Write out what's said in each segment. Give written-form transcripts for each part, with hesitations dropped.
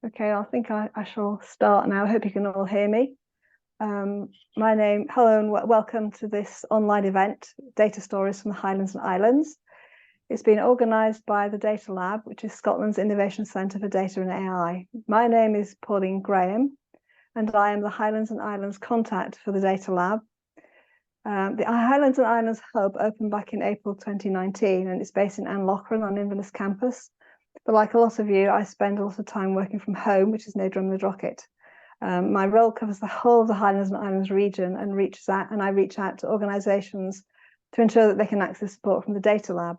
Okay, I think I shall start now. I hope you can all hear me. Hello and welcome to this online event, Data Stories from the Highlands and Islands. It's been organised by the Data Lab, which is Scotland's Innovation Centre for Data and AI. My name is Pauline Graham, and I am the Highlands and Islands contact for the Data Lab. The Highlands and Islands Hub opened back in April 2019, and it's based in Anlochran on Inverness campus. But like a lot of you, I spend a lot of time working from home, which is near Drumnadrochit. My role covers the whole of the Highlands and Islands region and I reach out to organisations to ensure that they can access support from the Data Lab.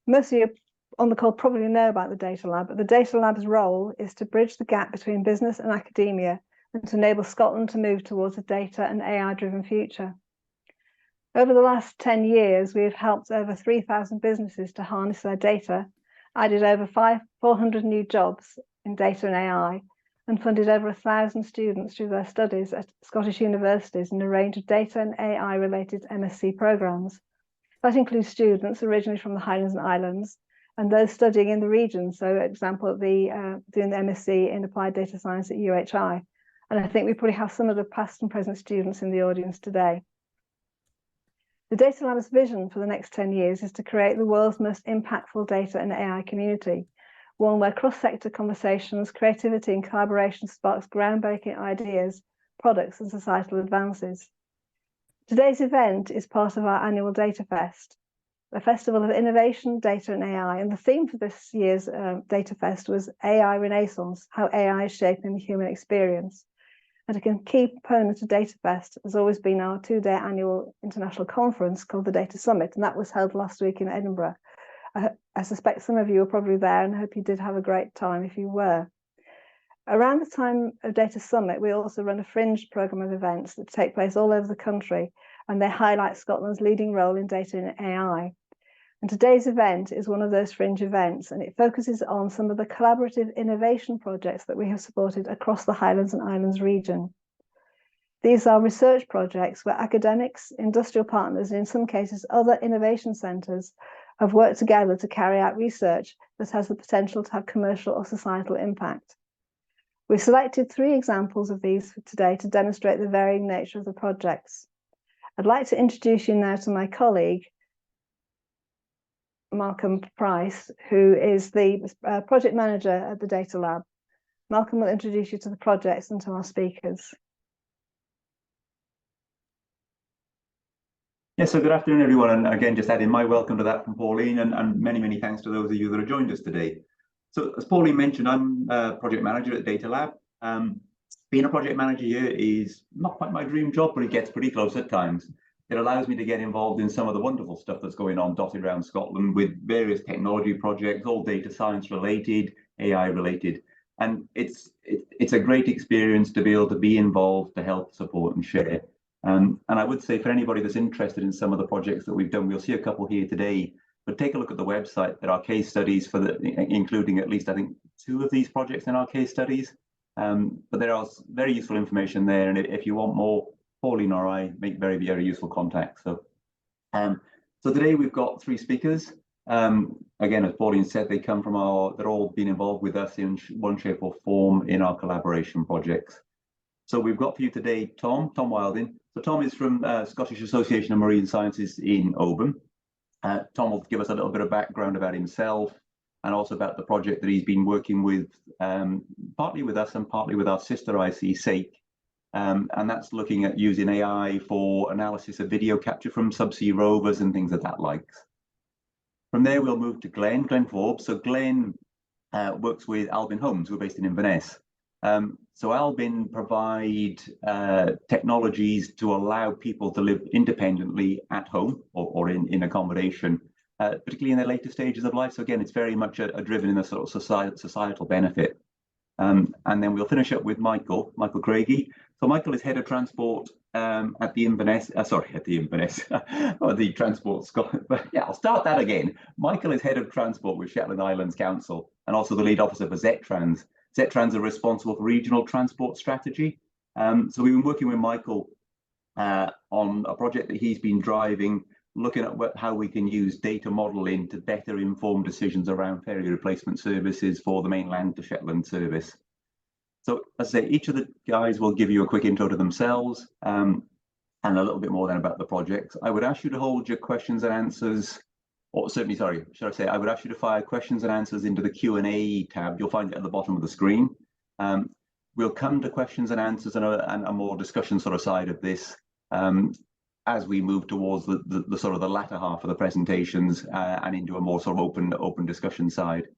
Most of you on the call probably know about the Data Lab, but the Data Lab's role is to bridge the gap between business and academia and to enable Scotland to move towards a data and AI-driven future. Over the last 10 years, we have helped over 3,000 businesses to harness their data, added over 400 new jobs in data and AI, and funded over 1,000 students through their studies at Scottish universities in a range of data and AI-related MSc programmes. That includes students originally from the Highlands and Islands and those studying in the region. So, for example, doing the MSc in Applied Data Science at UHI. And I think we probably have some of the past and present students in the audience today. The Data Lab's vision for the next 10 years is to create the world's most impactful data and AI community, one where cross-sector conversations, creativity and collaboration sparks groundbreaking ideas, products and societal advances. Today's event is part of our annual Data Fest, a festival of innovation, data and AI, and the theme for this year's Data Fest was AI Renaissance, how AI is shaping the human experience. And a key component of Data Fest has always been our 2-day annual international conference called the Data Summit, and that was held last week in Edinburgh. I suspect some of you were probably there, and I hope you did have a great time if you were. Around the time of Data Summit, we also run a fringe programme of events that take place all over the country, and they highlight Scotland's leading role in data and AI. And today's event is one of those fringe events, and it focuses on some of the collaborative innovation projects that we have supported across the Highlands and Islands region. These are research projects where academics, industrial partners, and in some cases other innovation centres have worked together to carry out research that has the potential to have commercial or societal impact. We've selected 3 examples of these for today to demonstrate the varying nature of the projects. I'd like to introduce you now to my colleague, Malcolm Price, who is the project manager at the Data Lab. Malcolm will introduce you to the projects and to our speakers. Yes, so good afternoon, everyone. And again, just adding my welcome to that from Pauline and many, many thanks to those of you that have joined us today. So as Pauline mentioned, I'm a project manager at Data Lab. Being a project manager here is not quite my dream job, but it gets pretty close at times. It allows me to get involved in some of the wonderful stuff that's going on dotted around Scotland with various technology projects, all data science related, AI related. And it's a great experience to be able to be involved, to help, support and share. And I would say for anybody that's interested in some of the projects that we've done, we'll see a couple here today, but take a look at the website. There are case studies including at least, I think, 2 of these projects in our case studies. But there are very useful information there. And if you want more, Pauline or I make very, very useful contacts. So today we've got 3 speakers. Again, as Pauline said, they've all been involved with us in one shape or form in our collaboration projects. So we've got for you today, Tom Wilding. So Tom is from Scottish Association of Marine Sciences in Albyn. Tom will give us a little bit of background about himself and also about the project that he's been working with, partly with us and partly with our sister IC, SAKE. And that's looking at using AI for analysis of video capture from subsea rovers and things of that like. From there, we'll move to Glenn Forbes. So Glenn works with Albyn Homes, who are based in Inverness. So Albyn provide technologies to allow people to live independently at home or in accommodation, particularly in their later stages of life. So again, it's very much driven in a sort of societal benefit. And then we'll finish up with Michael Craigie. So Michael is head of transport at the Inverness, or the Transport Scotland. Yeah, I'll start that again. Michael is head of transport with Shetland Islands Council and also the lead officer for ZTrans. ZTrans are responsible for regional transport strategy. So we've been working with Michael on a project that he's been driving, looking at how we can use data modelling to better inform decisions around ferry replacement services for the mainland to Shetland service. So as I say, each of the guys will give you a quick intro to themselves and a little bit more then about the project. I would ask you to hold your questions and answers, or certainly, sorry, should I say, I would ask you to fire questions and answers into the Q&A tab. You'll find it at the bottom of the screen. We'll come to questions and answers and a more discussion sort of side of this as we move towards the sort of the latter half of the presentations and into a more sort of open discussion side.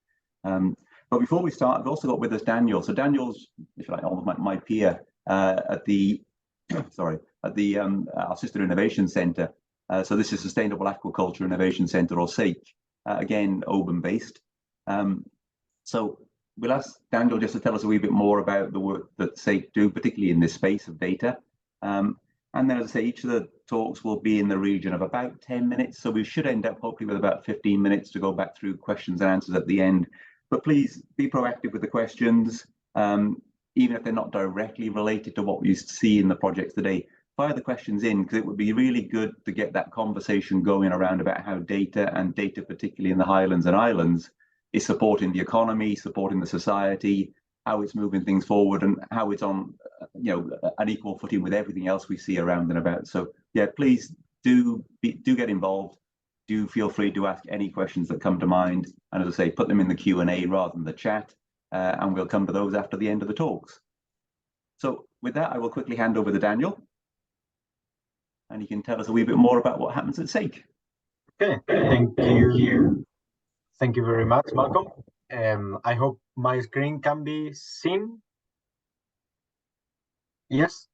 But before we start, I've also got with us Daniel. So Daniel's, if you like, almost my peer at the our sister innovation centre. So this is Sustainable Aquaculture Innovation Centre, or SAIC, again Albyn based. So we'll ask Daniel just to tell us a wee bit more about the work that SAIC do, particularly in this space of data. And then, as I say, each of the talks will be in the region of about 10 minutes. So we should end up hopefully with about 15 minutes to go back through questions and answers at the end. But please be proactive with the questions, even if they're not directly related to what we see in the projects today. Fire the questions in, because it would be really good to get that conversation going around about how data, and data particularly in the Highlands and Islands, is supporting the economy, supporting the society, how it's moving things forward, and how it's on an equal footing with everything else we see around and about. So yeah, please do get involved. Do feel free to ask any questions that come to mind, and as I say, put them in the Q&A rather than the chat, and we'll come to those after the end of the talks. So with that, I will quickly hand over to Daniel, and he can tell us a wee bit more about what happens at SAIC. Okay, thank you. Thank you very much, Malcolm. I hope my screen can be seen. Yes?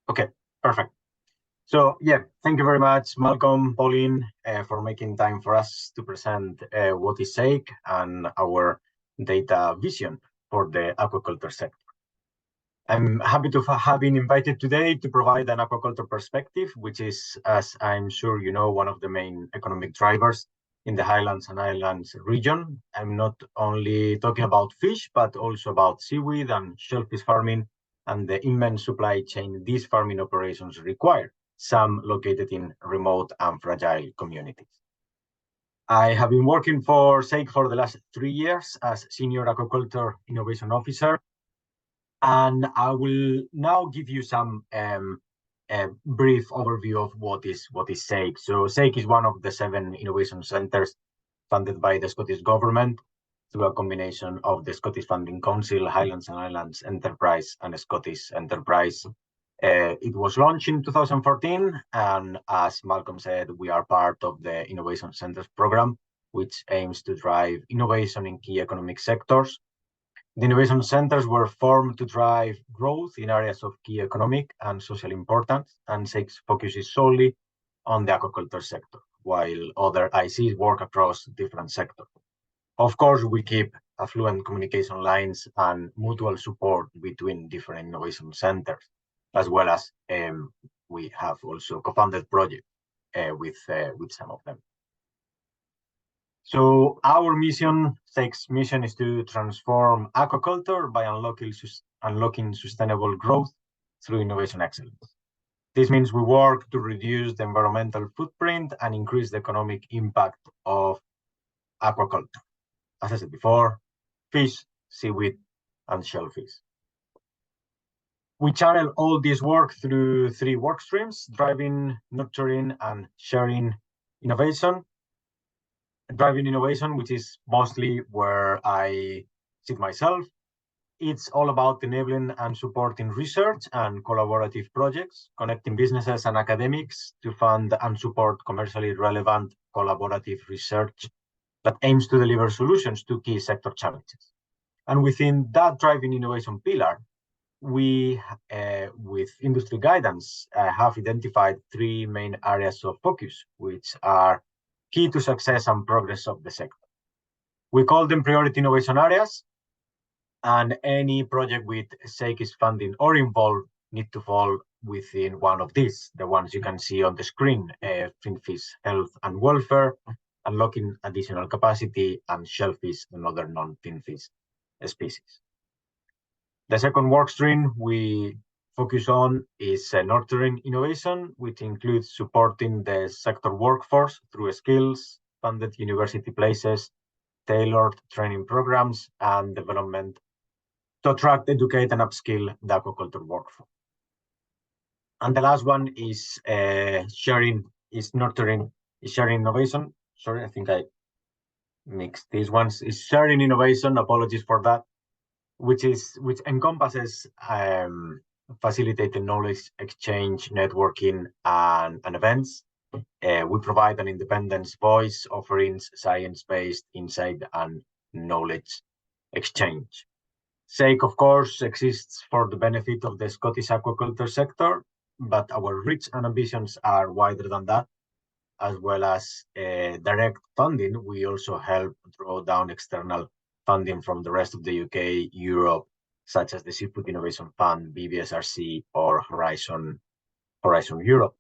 Okay, perfect. So yeah, thank you very much, Malcolm, Pauline, for making time for us to present what is SAIC and our data vision for the aquaculture sector. I'm happy to have been invited today to provide an aquaculture perspective, which is, as I'm sure you know, one of the main economic drivers in the Highlands and Islands region. I'm not only talking about fish, but also about seaweed and shellfish farming and the immense supply chain these farming operations require, some located in remote and fragile communities. I have been working for SAIC for the last 3 years as Senior Aquaculture Innovation Officer, and I will now give you some brief overview of what is SAIC. So SAIC is one of the 7 innovation centres funded by the Scottish Government through a combination of the Scottish Funding Council, Highlands and Islands Enterprise, and Scottish Enterprise. It was launched in 2014, and as Malcolm said, we are part of the Innovation Centres programme, which aims to drive innovation in key economic sectors. The innovation centres were formed to drive growth in areas of key economic and social importance, and SAIC focuses solely on the aquaculture sector, while other ICs work across different sectors. Of course, we keep affluent communication lines and mutual support between different innovation centres, as well as we have also co-funded projects with some of them. So our mission, SAIC's mission, is to transform aquaculture by unlocking sustainable growth through innovation excellence. This means we work to reduce the environmental footprint and increase the economic impact of aquaculture. As I said before, fish, seaweed, and shellfish. We channel all this work through 3 work streams: driving, nurturing, and sharing innovation. Driving innovation, which is mostly where I sit myself. It's all about enabling and supporting research and collaborative projects, connecting businesses and academics to fund and support commercially relevant collaborative research that aims to deliver solutions to key sector challenges. And within that driving innovation pillar, we, with industry guidance, have identified 3 main areas of focus, which are key to success and progress of the sector. We call them priority innovation areas, and any project with SAIC is funding or involved need to fall within one of these, the ones you can see on the screen: finfish health and welfare, unlocking additional capacity, and shellfish and other non-finfish species. The second work stream we focus on is nurturing innovation, which includes supporting the sector workforce through skills, funded university places, tailored training programs, and development to attract, educate, and upskill the aquaculture workforce. And the last one is sharing innovation. Sorry, I think I mixed these ones. Is sharing innovation. Apologies for that. Which encompasses facilitating knowledge exchange, networking, and events. We provide an independent voice, offering science-based insight and knowledge exchange. SAIC, of course, exists for the benefit of the Scottish aquaculture sector, but our reach and ambitions are wider than that. As well as direct funding, we also help draw down external funding from the rest of the UK, Europe, such as the Seafood Innovation Fund, BBSRC, or Horizon Europe.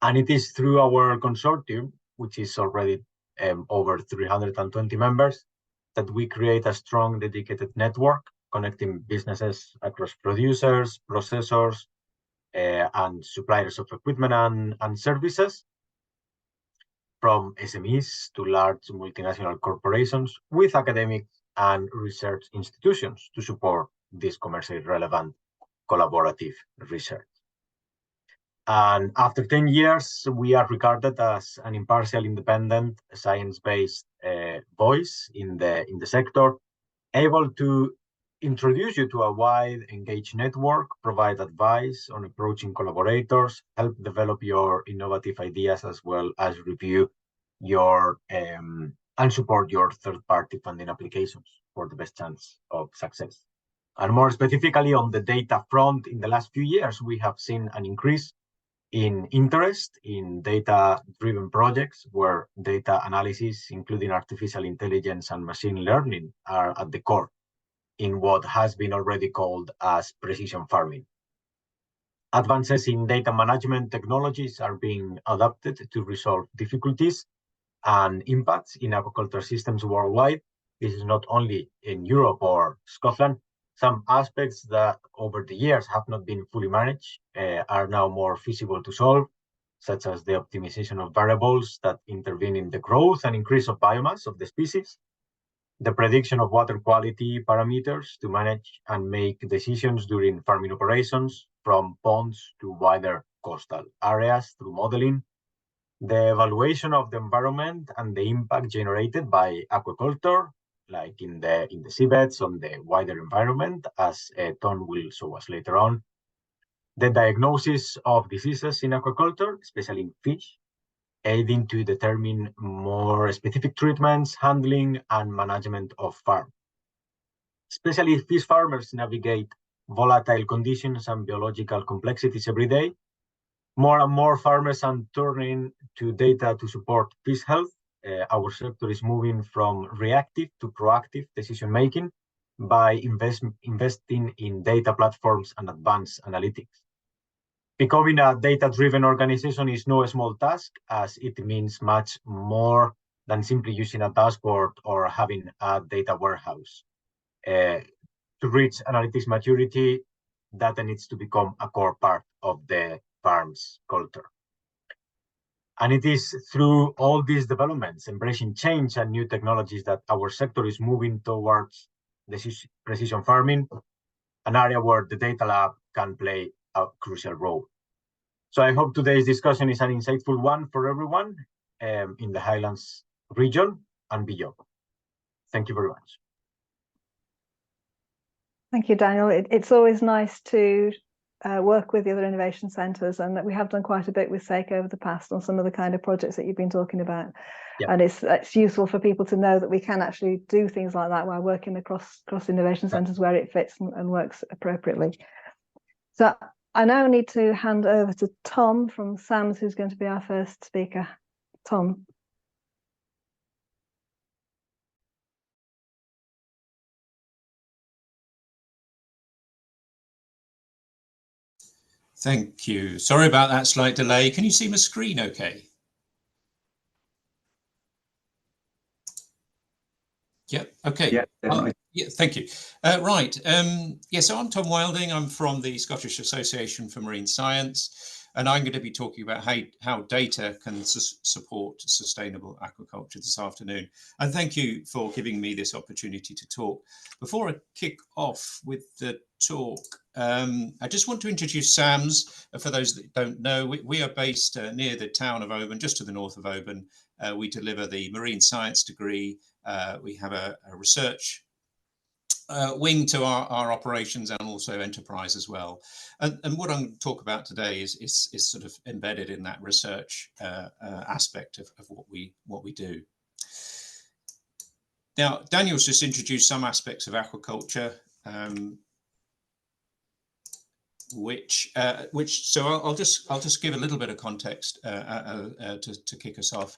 And it is through our consortium, which is already over 320 members, that we create a strong, dedicated network connecting businesses across producers, processors, and suppliers of equipment and services, from SMEs to large multinational corporations, with academic and research institutions to support this commercially relevant collaborative research. And after 10 years, we are regarded as an impartial, independent, science-based voice in the sector, able to introduce you to a wide, engaged network, provide advice on approaching collaborators, help develop your innovative ideas, as well as review your and support your third-party funding applications for the best chance of success. And more specifically, on the data front, in the last few years, we have seen an increase in interest in data-driven projects where data analysis, including artificial intelligence and machine learning, are at the core in what has been already called as precision farming. Advances in data management technologies are being adopted to resolve difficulties and impacts in aquaculture systems worldwide. This is not only in Europe or Scotland. Some aspects that over the years have not been fully managed are now more feasible to solve, such as the optimization of variables that intervene in the growth and increase of biomass of the species, the prediction of water quality parameters to manage and make decisions during farming operations, from ponds to wider coastal areas through modeling, the evaluation of the environment and the impact generated by aquaculture, like in the seabeds on the wider environment, as Tom will show us later on, the diagnosis of diseases in aquaculture, especially in fish, aiding to determine more specific treatments, handling, and management of farm. Especially fish farmers navigate volatile conditions and biological complexities every day. More and more farmers are turning to data to support fish health. Our sector is moving from reactive to proactive decision-making by investing in data platforms and advanced analytics. Becoming a data-driven organization is no small task, as it means much more than simply using a dashboard or having a data warehouse. To reach analytics maturity, data needs to become a core part of the farm's culture. And it is through all these developments, embracing change and new technologies, that our sector is moving towards precision farming, an area where the Data Lab can play a crucial role. So I hope today's discussion is an insightful one for everyone in the Highlands region and beyond. Thank you very much. Thank you, Daniel. It's always nice to work with the other innovation centres, and that we have done quite a bit with SAIC over the past on some of the kind of projects that you've been talking about. Yeah. And it's useful for people to know that we can actually do things like that while working across innovation centres where it fits and works appropriately. So I now need to hand over to Tom from SAMS, who's going to be our first speaker. Tom. Thank you. Sorry about that slight delay. Can you see my screen okay? Yep, okay. Yeah, definitely. Yeah, thank you. Right. Yeah, so I'm Tom Wilding. I'm from the Scottish Association for Marine Science. And I'm going to be talking about how data can support sustainable aquaculture this afternoon. And thank you for giving me this opportunity to talk. Before I kick off with the talk, I just want to introduce SAMS. For those that don't know, we are based near the town of Oban, just to the north of Oban. We deliver the marine science degree. We have a research wing to our operations and also enterprise as well. And what I'm going to talk about today is sort of embedded in that research aspect of what we do. Now, Daniel's just introduced some aspects of aquaculture, so I'll just give a little bit of context to kick us off.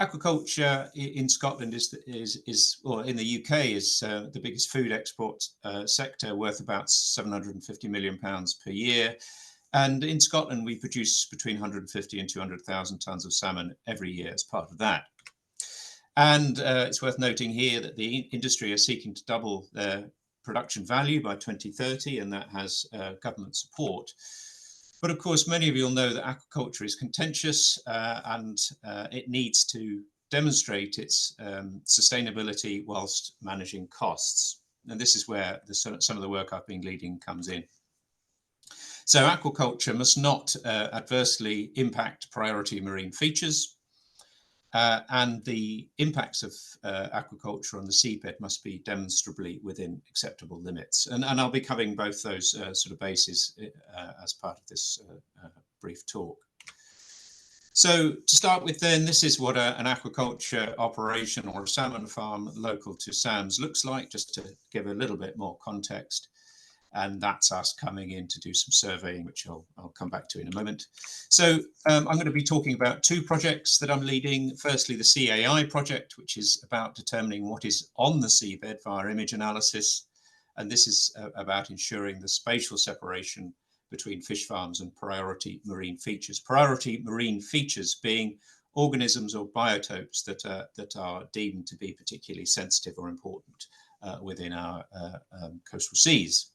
Aquaculture in Scotland or in the UK is the biggest food export sector, worth about £750 million per year. And in Scotland, we produce between 150 and 200,000 tonnes of salmon every year as part of that. And it's worth noting here that the industry is seeking to double their production value by 2030, and that has government support. But of course, many of you will know that aquaculture is contentious and it needs to demonstrate its sustainability whilst managing costs. And this is where some of the work I've been leading comes in. So aquaculture must not adversely impact priority marine features. And the impacts of aquaculture on the seabed must be demonstrably within acceptable limits. And I'll be covering both those sort of bases as part of this brief talk. So to start with then, this is what an aquaculture operation or a salmon farm local to SAMS looks like, just to give a little bit more context. And that's us coming in to do some surveying, which I'll come back to in a moment. So I'm going to be talking about two projects that I'm leading. Firstly, the CAI project, which is about determining what is on the seabed via image analysis. And this is about ensuring the spatial separation between fish farms and priority marine features. Priority marine features being organisms or biotopes that are deemed to be particularly sensitive or important within our coastal seas.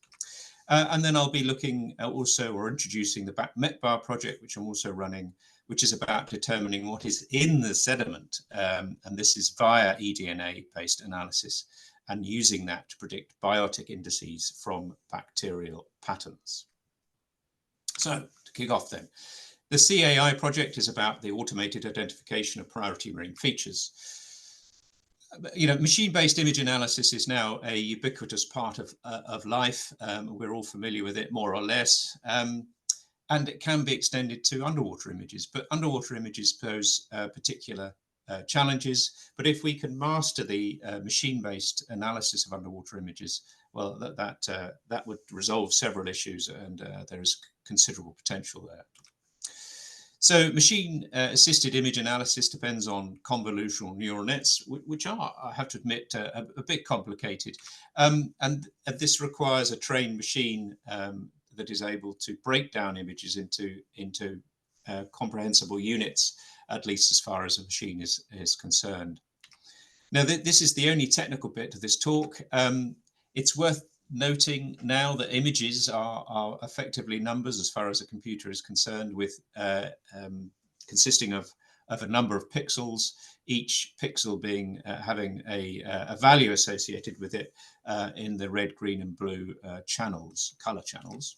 And then I'll be looking also or introducing the METBAR project, which I'm also running, which is about determining what is in the sediment. And this is via eDNA-based analysis and using that to predict biotic indices from bacterial patterns. So to kick off then, the CAI project is about the automated identification of priority marine features. You know, machine-based image analysis is now a ubiquitous part of life. We're all familiar with it, more or less, and it can be extended to underwater images. But underwater images pose particular challenges. But if we can master the machine-based analysis of underwater images, well, that would resolve several issues, and there is considerable potential there. So machine-assisted image analysis depends on convolutional neural nets, which are, I have to admit, a bit complicated. And this requires a trained machine that is able to break down images into comprehensible units, at least as far as a machine is concerned. Now, this is the only technical bit of this talk. It's worth noting now that images are effectively numbers as far as a computer is concerned, with consisting of a number of pixels, each pixel being having a value associated with it in the red, green and blue color channels.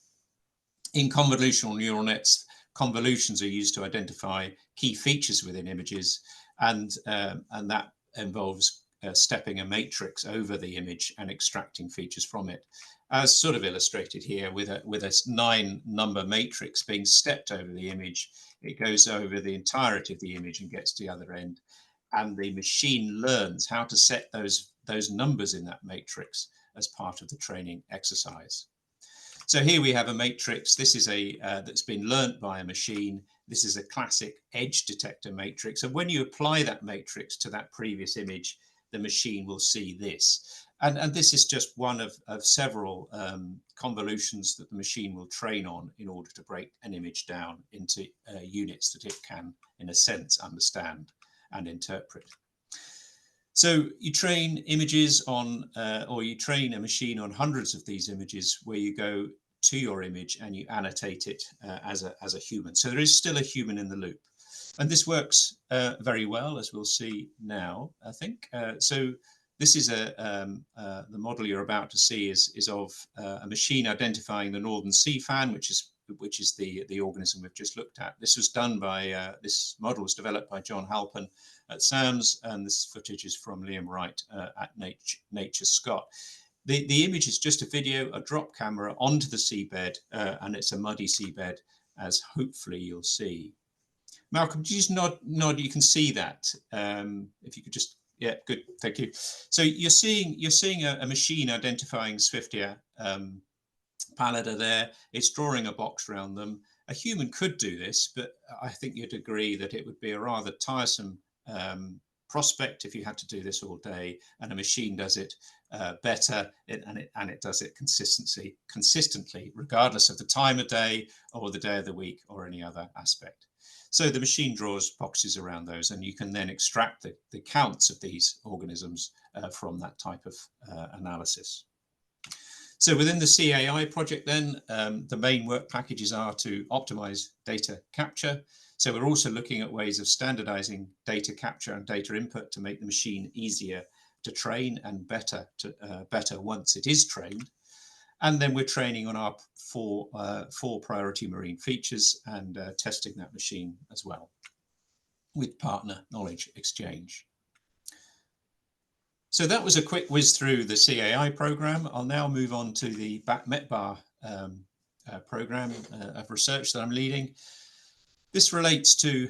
In convolutional neural nets, convolutions are used to identify key features within images, and that involves stepping a matrix over the image and extracting features from it, as sort of illustrated here with a 9-number matrix being stepped over the image. It goes over the entirety of the image and gets to the other end, and the machine learns how to set those numbers in that matrix as part of the training exercise. So here we have a matrix. This is that's been learnt by a machine. This is a classic edge detector matrix, and when you apply that matrix to that previous image, the machine will see this. And this is just one of several convolutions that the machine will train on in order to break an image down into units that it can, in a sense, understand and interpret. So you train images on, or you train a machine on hundreds of these images, where you go to your image and you annotate it as a human. So there is still a human in the loop. And this works very well, as we'll see now, I think. So this is the model you're about to see is of a machine identifying the northern sea fan, which is the organism we've just looked at. This was done by, this model was developed by John Halpin at SAMS, and this footage is from Liam Wright at Nature Scott. The image is just a video, a drop camera onto the seabed, and it's a muddy seabed, as hopefully you'll see. Malcolm, do you just nod? You can see that. If you could just, yeah, good, thank you. So you're seeing a machine identifying Swiftia pallida there. It's drawing a box around them. A human could do this, but I think you'd agree that it would be a rather tiresome prospect if you had to do this all day, and a machine does it better, and it does it consistently, regardless of the time of day or the day of the week or any other aspect. So the machine draws boxes around those, and you can then extract the counts of these organisms from that type of analysis. So within the CAI project then, the main work packages are to optimize data capture. So we're also looking at ways of standardizing data capture and data input to make the machine easier to train and better once it is trained. And then we're training on our four priority marine features and testing that machine as well with partner knowledge exchange. So that was a quick whiz through the CAI program. I'll now move on to the METBAR program of research that I'm leading. This relates to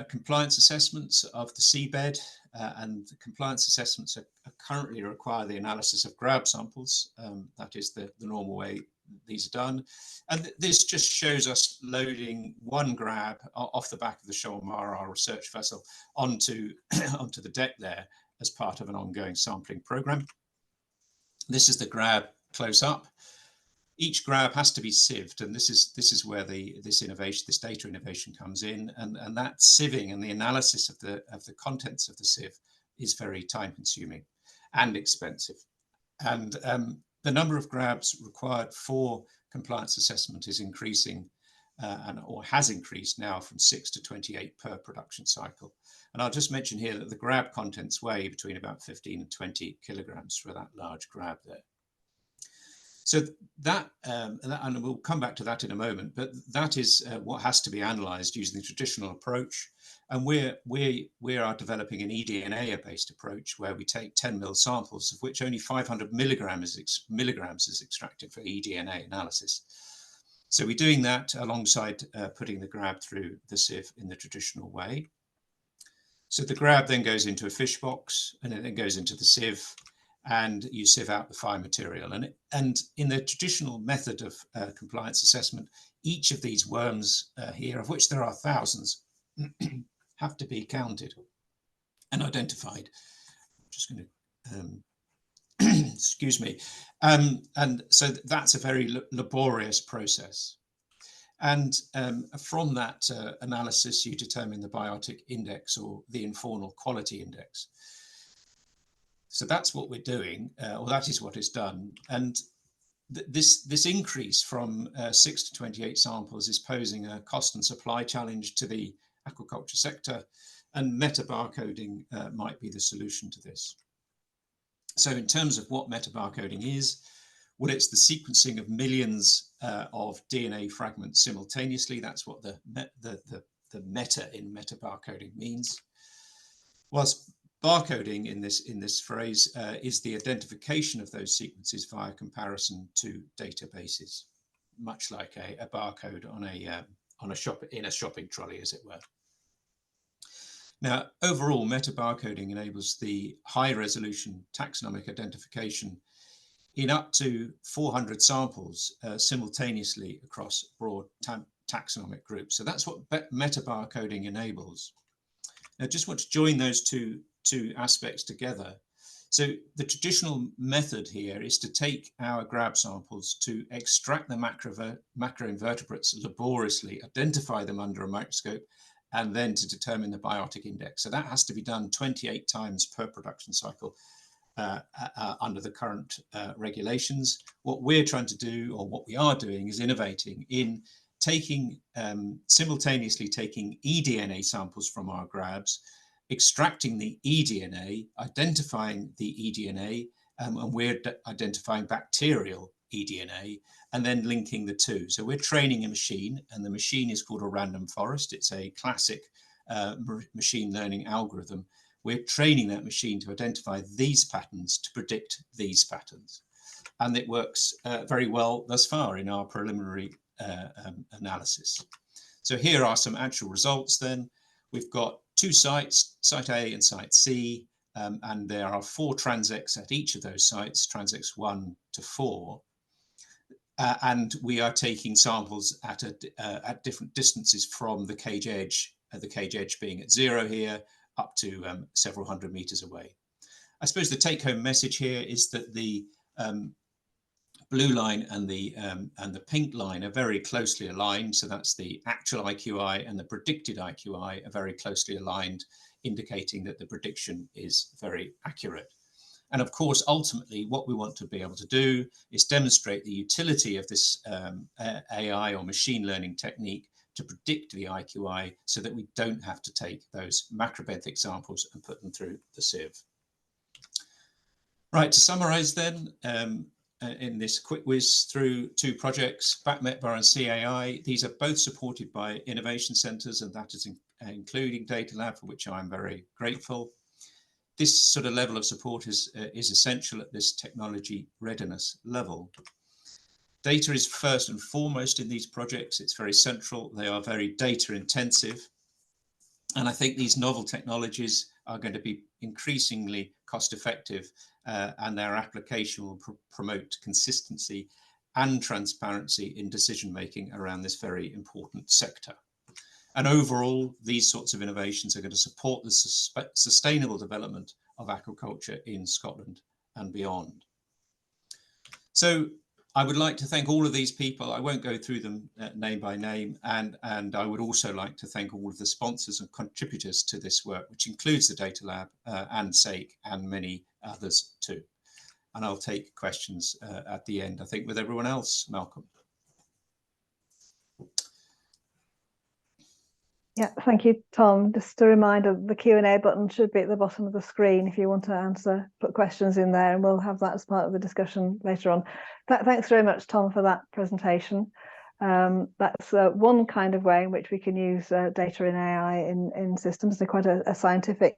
compliance assessments of the seabed, and the compliance assessments are currently require the analysis of grab samples. That is the normal way these are done. And this just shows us loading one grab off the back of the Shoal Mara, our research vessel, onto the deck there as part of an ongoing sampling program. This is the grab close up. Each grab has to be sieved, and this is where this data innovation comes in, and that sieving and the analysis of the contents of the sieve is very time consuming and expensive. And the number of grabs required for compliance assessment is increasing, or has increased now from 6 to 28 per production cycle. And I'll just mention here that the grab contents weigh between about 15 and 20 kilograms for that large grab there. So that, and we'll come back to that in a moment, but that is what has to be analysed using the traditional approach. And we are developing an eDNA-based approach where we take 10 mil samples, of which only 500 milligrams is extracted for eDNA analysis. So we're doing that alongside putting the grab through the sieve in the traditional way. So the grab then goes into a fish box, and it then goes into the sieve, and you sieve out the fine material. And in the traditional method of compliance assessment, each of these worms here, of which there are thousands, have to be counted and identified. I'm just going to, excuse me. And so that's a very laborious process. And from that analysis, you determine the biotic index or the informal quality index. So that's what we're doing, or that is what is done. And this increase from 6 to 28 samples is posing a cost and supply challenge to the aquaculture sector, and meta-barcoding might be the solution to this. So in terms of what meta-barcoding is, well, it's the sequencing of millions of DNA fragments simultaneously. That's what the meta in meta-barcoding means. Whilst barcoding in this phrase is the identification of those sequences via comparison to databases, much like a barcode in a shopping trolley, as it were. Now, overall, meta-barcoding enables the high-resolution taxonomic identification in up to 400 samples simultaneously across broad taxonomic groups. So that's what meta-barcoding enables. Now, I just want to join those two aspects together. So the traditional method here is to take our grab samples to extract the macroinvertebrates laboriously, identify them under a microscope, and then to determine the biotic index. So that has to be done 28 times per production cycle. under the current regulations. What we're trying to do, or what we are doing, is innovating in taking simultaneously taking eDNA samples from our grabs, extracting the eDNA, identifying the eDNA, and we're identifying bacterial eDNA, and then linking the two. So we're training a machine, and the machine is called a random forest. It's a classic machine learning algorithm. We're training that machine to identify these patterns to predict these patterns. And it works very well thus far in our preliminary analysis. So here are some actual results then. We've got two sites, Site A and Site C, and there are 4 transects at each of those sites, transects 1 to 4. And we are taking samples at different distances from the cage edge being at 0 here, up to several hundred meters away. I suppose the take-home message here is that the blue line and the pink line are very closely aligned. So that's the actual IQI and the predicted IQI are very closely aligned, indicating that the prediction is very accurate. And of course, ultimately, what we want to be able to do is demonstrate the utility of this AI or machine learning technique to predict the IQI, so that we don't have to take those macrobenthic samples and put them through the sieve. Right, to summarize then, in this quick whiz through 2 projects, BACMETBAR and CAI, these are both supported by innovation centres, and that is including Data Lab, for which I'm very grateful. This sort of level of support is essential at this technology readiness level. Data is first and foremost in these projects. It's very central. They are very data intensive. And I think these novel technologies are going to be increasingly cost effective, and their application will promote consistency and transparency in decision making around this very important sector. And overall, these sorts of innovations are going to support the sustainable development of aquaculture in Scotland and beyond. So I would like to thank all of these people. I won't go through them name by name, and I would also like to thank all of the sponsors and contributors to this work, which includes the Data Lab and SAKE and many others too. And I'll take questions at the end, I think, with everyone else. Malcolm. Yeah, thank you, Tom. Just a reminder, the Q&A button should be at the bottom of the screen if you want to put questions in there, and we'll have that as part of the discussion later on. Thanks very much, Tom, for that presentation. That's one kind of way in which we can use data in AI in systems. They're quite a scientific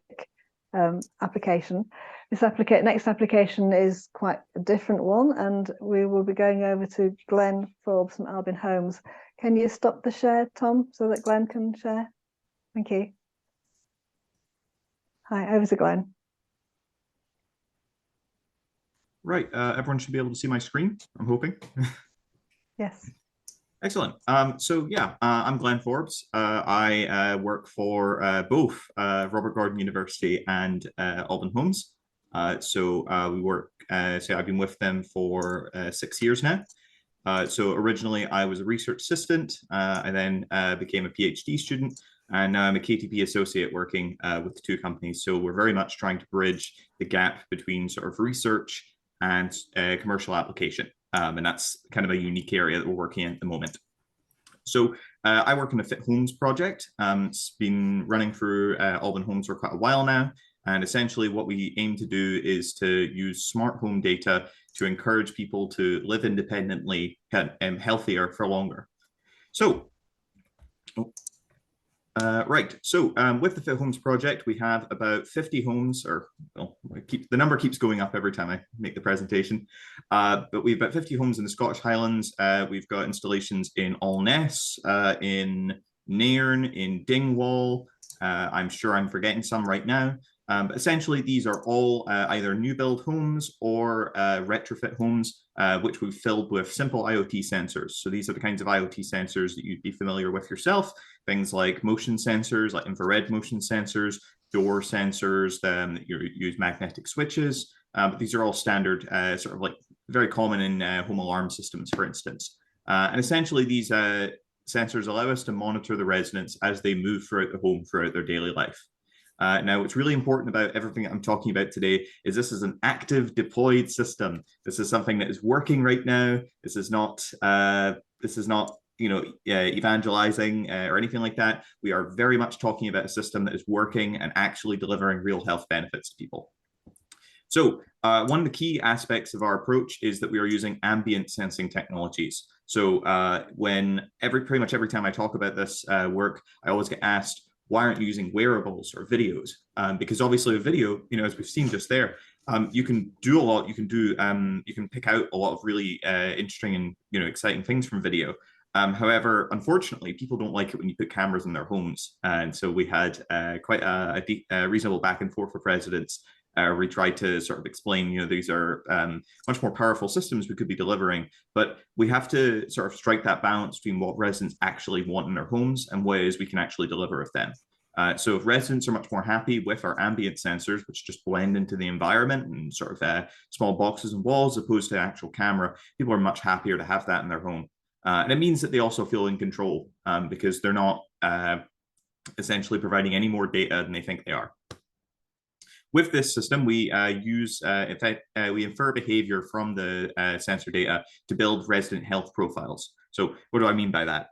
application. This next application is quite a different one, and we will be going over to Glenn Forbes from Albyn Homes. Can you stop the share, Tom, so that Glenn can share? Thank you. Hi, over to Glenn. Right, everyone should be able to see my screen, I'm hoping. Yes. Excellent. So yeah, I'm Glenn Forbes. I work for both Robert Gordon University and Albyn Homes. So we work, so I've been with them for 6 years now. So originally I was a research assistant. I then became a PhD student, and now I'm a KTP associate working with the 2 companies. So we're very much trying to bridge the gap between sort of research and commercial application. And that's kind of a unique area that we're working in at the moment. So I work on the Fit Homes project. It's been running through Albyn Homes for quite a while now. And essentially what we aim to do is to use smart home data to encourage people to live independently and healthier for longer. So, right. So with the Fit Homes project, we have about 50 homes, or well, the number keeps going up every time I make the presentation. But we've got 50 homes in the Scottish Highlands. We've got installations in Alness, in Nairn, in Dingwall. I'm sure I'm forgetting some right now. But essentially, these are all either new build homes or retrofit homes, which we've filled with simple IoT sensors. So these are the kinds of IoT sensors that you'd be familiar with yourself. Things like motion sensors, like infrared motion sensors, door sensors that you use magnetic switches. But these are all standard, sort of like very common in home alarm systems, for instance. And essentially, these sensors allow us to monitor the residents as they move throughout the home throughout their daily life. Now, what's really important about everything that I'm talking about today is this is an active deployed system. This is something that is working right now. This is not evangelizing or anything like that. We are very much talking about a system that is working and actually delivering real health benefits to people. So one of the key aspects of our approach is that we are using ambient sensing technologies. So pretty much every time I talk about this work, I always get asked, why aren't you using wearables or videos? Because obviously a video, as we've seen just there, you can do a lot. You can pick out a lot of really interesting and exciting things from video. However, unfortunately, people don't like it when you put cameras in their homes, and so we had quite a reasonable back and forth with residents. We tried to sort of explain, these are much more powerful systems we could be delivering, but we have to sort of strike that balance between what residents actually want in their homes and ways we can actually deliver with them. So if residents are much more happy with our ambient sensors, which just blend into the environment and sort of small boxes and walls, opposed to actual camera, people are much happier to have that in their home. And it means that they also feel in control because they're not essentially providing any more data than they think they are. With this system, we we infer behavior from the sensor data to build resident health profiles. So what do I mean by that?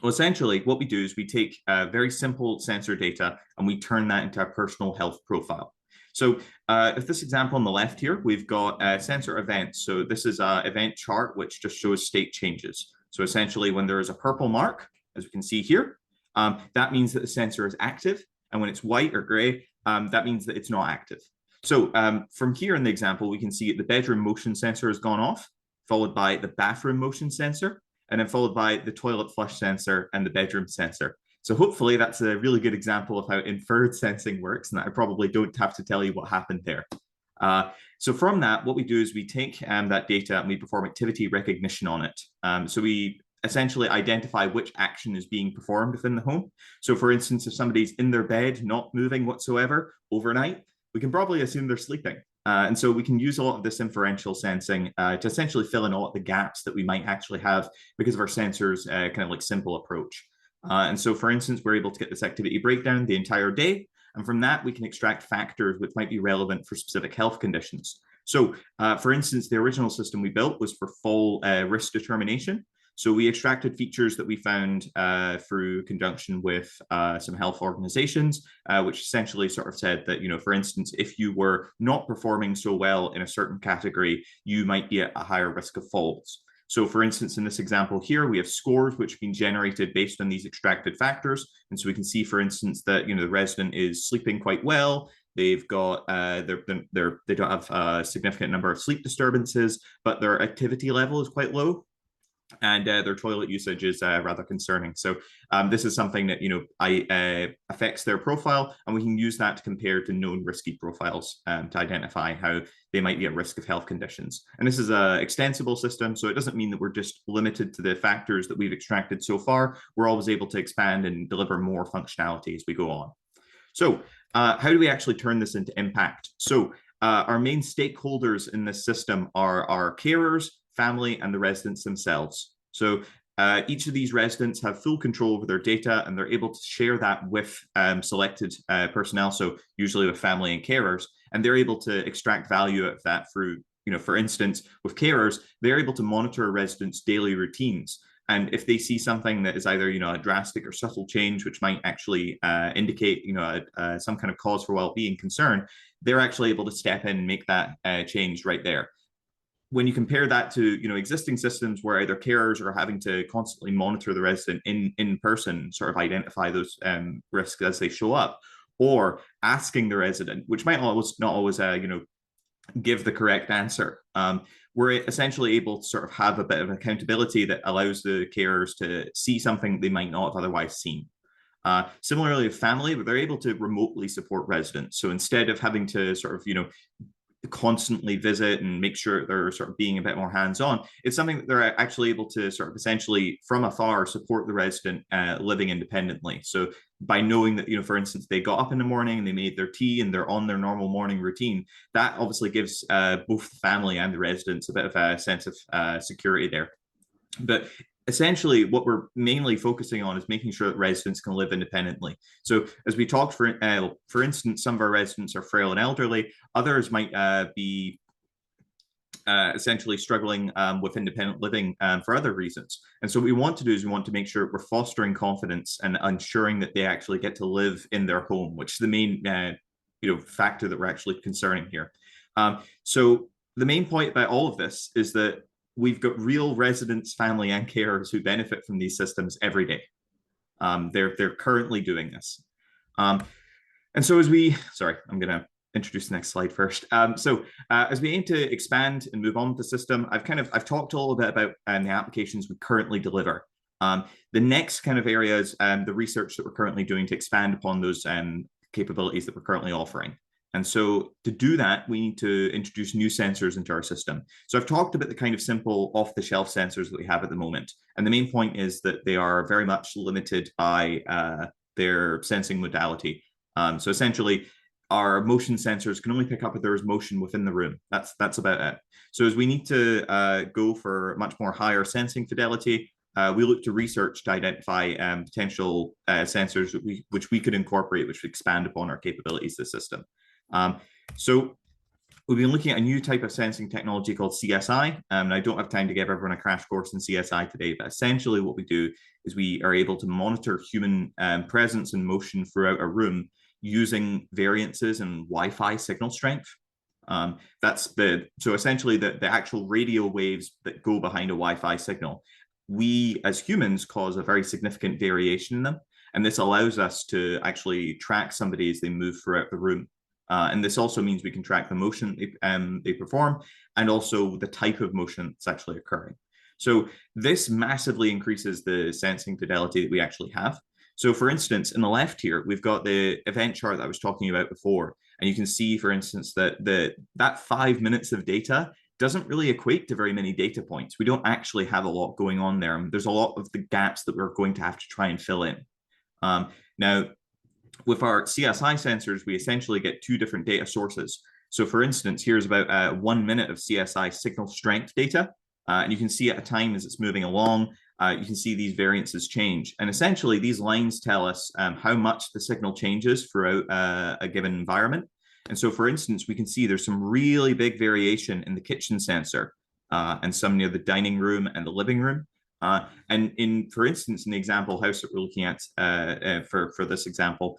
Well, essentially, what we do is we take very simple sensor data and we turn that into a personal health profile. So if this example on the left here, we've got sensor events. So this is an event chart, which just shows state changes. So essentially, when there is a purple mark, as we can see here, that means that the sensor is active. And when it's white or gray, that means that it's not active. So from here in the example, we can see the bedroom motion sensor has gone off, followed by the bathroom motion sensor, and then followed by the toilet flush sensor and the bedroom sensor. So hopefully that's a really good example of how inferred sensing works, and that I probably don't have to tell you what happened there. So from that, what we do is we take that data and we perform activity recognition on it. So we essentially identify which action is being performed within the home. So for instance, if somebody's in their bed, not moving whatsoever overnight, we can probably assume they're sleeping. And so we can use a lot of this inferential sensing to essentially fill in all of the gaps that we might actually have because of our sensors kind of like simple approach. And so for instance, we're able to get this activity breakdown the entire day. And from that, we can extract factors which might be relevant for specific health conditions. So for instance, the original system we built was for fall risk determination. So we extracted features that we found through conjunction with some health organizations, which essentially sort of said that, for instance, if you were not performing so well in a certain category, you might be at a higher risk of falls. So for instance, in this example here, we have scores which have been generated based on these extracted factors. And so we can see, for instance, that, the resident is sleeping quite well. They've got, they don't have a significant number of sleep disturbances, but their activity level is quite low. And their toilet usage is rather concerning. So this is something that affects their profile, and we can use that to compare to known risky profiles to identify how they might be at risk of health conditions. And this is an extensible system, so it doesn't mean that we're just limited to the factors that we've extracted so far. We're always able to expand and deliver more functionality as we go on. So how do we actually turn this into impact? So our main stakeholders in this system are our carers, family, and the residents themselves. So each of these residents have full control over their data, and they're able to share that with selected personnel, so usually with family and carers, and they're able to extract value out of that through, for instance, with carers, they're able to monitor a resident's daily routines. And if they see something that is either, a drastic or subtle change, which might actually indicate, some kind of cause for well-being concern, they're actually able to step in and make that change right there. When you compare that to existing systems where either carers are having to constantly monitor the resident in person, sort of identify those risks as they show up, or asking the resident, which might not always give the correct answer, we're essentially able to sort of have a bit of accountability that allows the carers to see something they might not have otherwise seen. Similarly, with family, they're able to remotely support residents. So instead of having to sort of constantly visit and make sure they're sort of being a bit more hands-on, it's something that they're actually able to sort of essentially from afar support the resident living independently. So by knowing that, for instance, they got up in the morning and they made their tea and they're on their normal morning routine, that obviously gives both the family and the residents a bit of a sense of security there. But essentially, what we're mainly focusing on is making sure that residents can live independently. So as we talked, for instance, some of our residents are frail and elderly. Others might be essentially struggling with independent living for other reasons. And so what we want to do is we want to make sure we're fostering confidence and ensuring that they actually get to live in their home, which is the main factor that we're actually concerning here. So the main point about all of this is that we've got real residents, family, and carers who benefit from these systems every day. They're currently doing this. And so as we, sorry, I'm going to introduce the next slide first. As we aim to expand and move on with the system, I've talked a little bit about the applications we currently deliver. The next kind of area is the research that we're currently doing to expand upon those capabilities that we're currently offering. And so to do that, we need to introduce new sensors into our system. So I've talked about the kind of simple off-the-shelf sensors that we have at the moment. And the main point is that they are very much limited by their sensing modality. So essentially, our motion sensors can only pick up if there is motion within the room. That's about it. So as we need to go for much more higher sensing fidelity, we look to research to identify potential sensors which we could incorporate, which would expand upon our capabilities of the system. So we've been looking at a new type of sensing technology called CSI. And I don't have time to give everyone a crash course in CSI today, but essentially what we do is we are able to monitor human presence and motion throughout a room using variances in Wi-Fi signal strength. So essentially the actual radio waves that go behind a Wi-Fi signal, we as humans cause a very significant variation in them. And this allows us to actually track somebody as they move throughout the room. And this also means we can track the motion they perform and also the type of motion that's actually occurring. So this massively increases the sensing fidelity that we actually have. So for instance, in the left here, we've got the event chart that I was talking about before. And you can see, for instance, that that 5 minutes of data doesn't really equate to very many data points. We don't actually have a lot going on there. And there's a lot of the gaps that we're going to have to try and fill in. Now, with our CSI sensors, we essentially get two different data sources. So for instance, here's about 1 minute of CSI signal strength data. And you can see at a time as it's moving along, you can see these variances change. And essentially, these lines tell us how much the signal changes throughout a given environment. And so, for instance, we can see there's some really big variation in the kitchen sensor and some near the dining room and the living room. And for instance, in the example house that we're looking at for this example,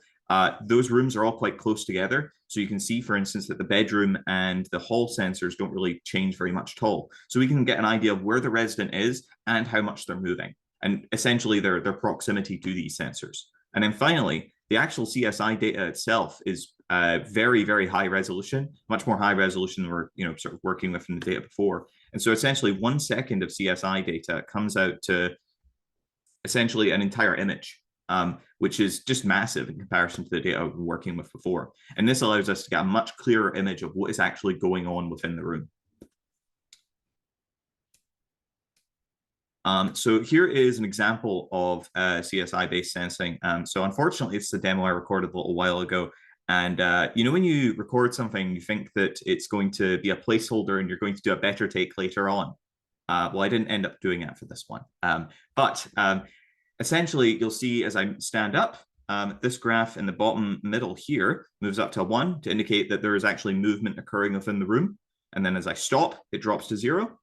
those rooms are all quite close together. So you can see, for instance, that the bedroom and the hall sensors don't really change very much at all. So we can get an idea of where the resident is and how much they're moving, and essentially their proximity to these sensors. And then finally, the actual CSI data itself is very, very high resolution, much more high resolution than we're sort of working with in the data before. And so essentially 1 second of CSI data comes out to essentially an entire image. Which is just massive in comparison to the data we've been working with before. And this allows us to get a much clearer image of what is actually going on within the room. So here is an example of CSI-based sensing. So unfortunately, it's a demo I recorded a little while ago. And when you record something, you think that it's going to be a placeholder and you're going to do a better take later on. Well, I didn't end up doing that for this one. Essentially, you'll see as I stand up, this graph in the bottom middle here moves up to 1 to indicate that there is actually movement occurring within the room. And then as I stop, it drops to 0.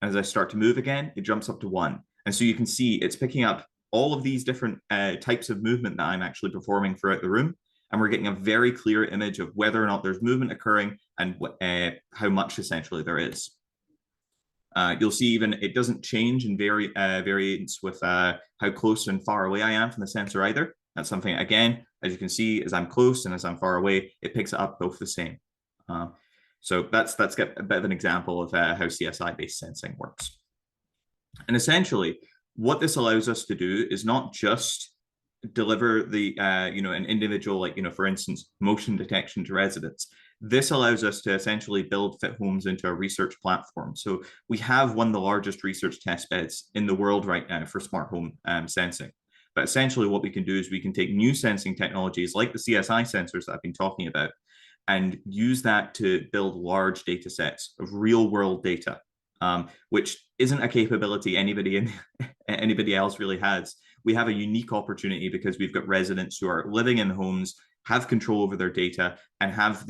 As I start to move again, it jumps up to 1. And so you can see it's picking up all of these different types of movement that I'm actually performing throughout the room. And we're getting a very clear image of whether or not there's movement occurring and how much essentially there is. You'll see even it doesn't change in variance with how close and far away I am from the sensor either. That's something, again, as you can see, as I'm close and as I'm far away, it picks it up both the same. So that's a bit of an example of how CSI-based sensing works. And essentially, what this allows us to do is not just deliver the an individual, for instance, motion detection to residents. This allows us to essentially build fit homes into a research platform. So we have one of the largest research test beds in the world right now for smart home sensing. But essentially what we can do is we can take new sensing technologies like the CSI sensors that I've been talking about and use that to build large data sets of real world data. which isn't a capability anybody else really has. We have a unique opportunity because we've got residents who are living in homes, have control over their data, and have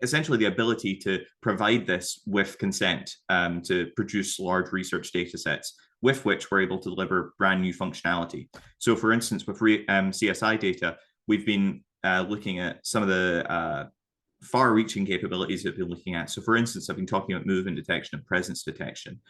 essentially the ability to provide this with consent to produce large research data sets, with which we're able to deliver brand new functionality. So for instance, with CSI data, we've been looking at some of the far-reaching capabilities that we've been looking at. So for instance, I've been talking about movement detection and presence detection.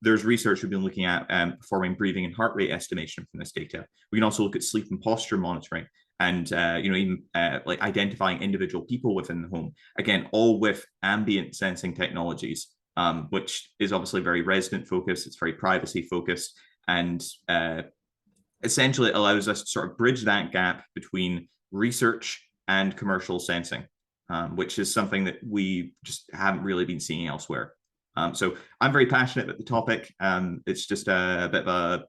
There's research we've been looking at performing breathing and heart rate estimation from this data. We can also look at sleep and posture monitoring, and even like identifying individual people within the home. Again, all with ambient sensing technologies, which is obviously very resident focused, it's very privacy focused, and essentially it allows us to sort of bridge that gap between research and commercial sensing, which is something that we just haven't really been seeing elsewhere. So I'm very passionate about the topic. It's just a bit of a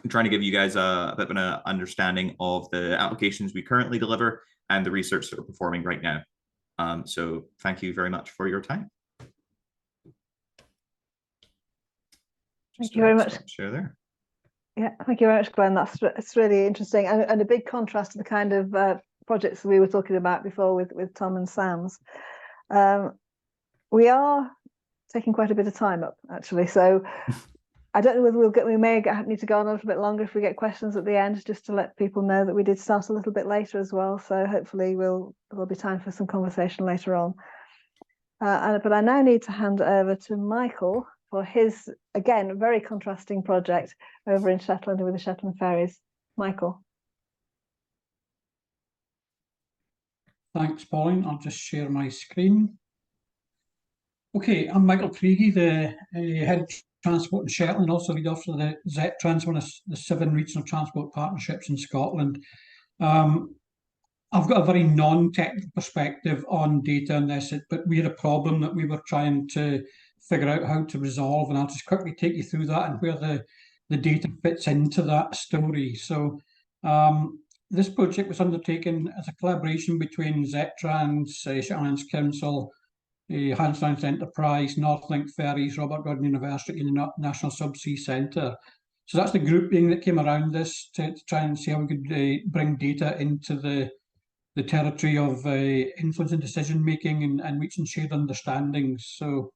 trying to give you guys a bit of an understanding of the applications we currently deliver and the research that we're performing right now. So thank you very much for your time. Thank you very much. Share there. Yeah, thank you very much, Glenn. It's really interesting, and a big contrast to the kind of projects we were talking about before with Tom and Sam's. We are taking quite a bit of time up, actually, so I don't know whether we may need to go on a little bit longer if we get questions at the end, just to let people know that we did start a little bit later as well. So hopefully there'll be time for some conversation later on. But I now need to hand over to Michael for his, again, very contrasting project over in Shetland with the Shetland ferries. Michael. Thanks, Pauline. I'll just share my screen. Okay, I'm Michael Craigie, the head of transport in Shetland, also lead officer of the ZETRANS, one of the 7 regional transport partnerships in Scotland. I've got a very non-technical perspective on data on this, but we had a problem that we were trying to figure out how to resolve, and I'll just quickly take you through that and where the data fits into that story. So this project was undertaken as a collaboration between ZETRANS, Shetland Islands Council, Highlands and Islands Enterprise, Northlink Ferries, Robert Gordon University, and the National Subsea Centre. So that's the grouping that came around this to try and see how we could bring data into the territory of influence and decision making and reaching shared understandings. So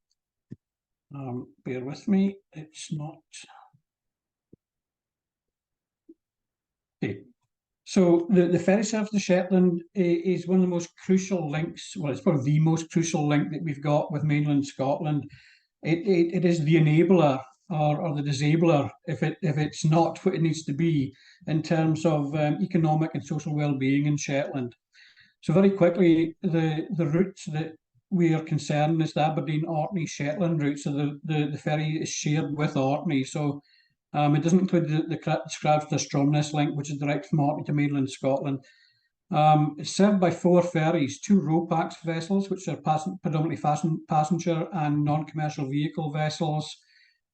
bear with me, it's not. Okay. So the ferry service to Shetland is one of the most crucial links. Well, it's probably the most crucial link that we've got with mainland Scotland. It is the enabler or the disabler if it's not what it needs to be in terms of economic and social well-being in Shetland. So very quickly, the routes that we are concerned is the Aberdeen, Orkney, Shetland route. So the ferry is shared with Orkney. So it doesn't include the Scrabs to Stromness link, which is direct from Orkney to mainland Scotland. It's served by 4 ferries, 2 Ropax vessels, which are predominantly passenger and non-commercial vehicle vessels.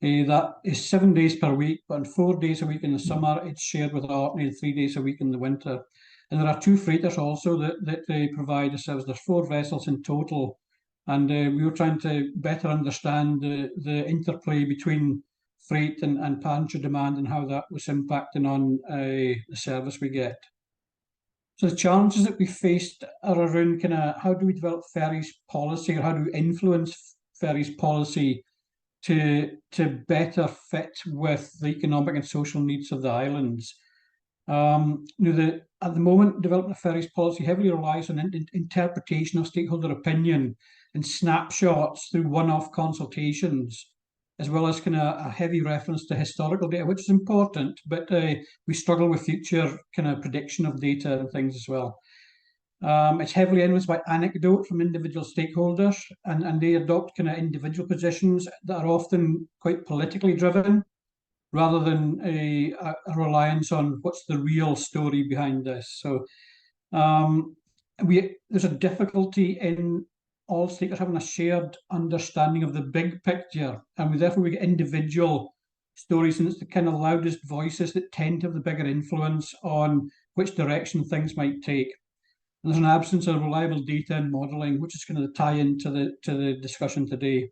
That is 7 days per week, but on 4 days a week in the summer, it's shared with Orkney, and 3 days a week in the winter. And there are 2 freighters also that they provide a service. There's 4 vessels in total. And we were trying to better understand the interplay between freight and passenger demand and how that was impacting on the service we get. So the challenges that we faced are around kind of how do we develop ferries policy, or how do we influence ferries policy to better fit with the economic and social needs of the islands. At the moment, developing a ferries policy heavily relies on interpretation of stakeholder opinion and snapshots through one-off consultations, as well as kind of a heavy reference to historical data, which is important, but we struggle with future kind of prediction of data and things as well. It's heavily influenced by anecdote from individual stakeholders, and they adopt kind of individual positions that are often quite politically driven, rather than a reliance on what's the real story behind this. So there's a difficulty in all stakeholders having a shared understanding of the big picture, and therefore we get individual stories, and it's the kind of loudest voices that tend to have the bigger influence on which direction things might take. And there's an absence of reliable data and modelling, which is going to tie into the discussion today.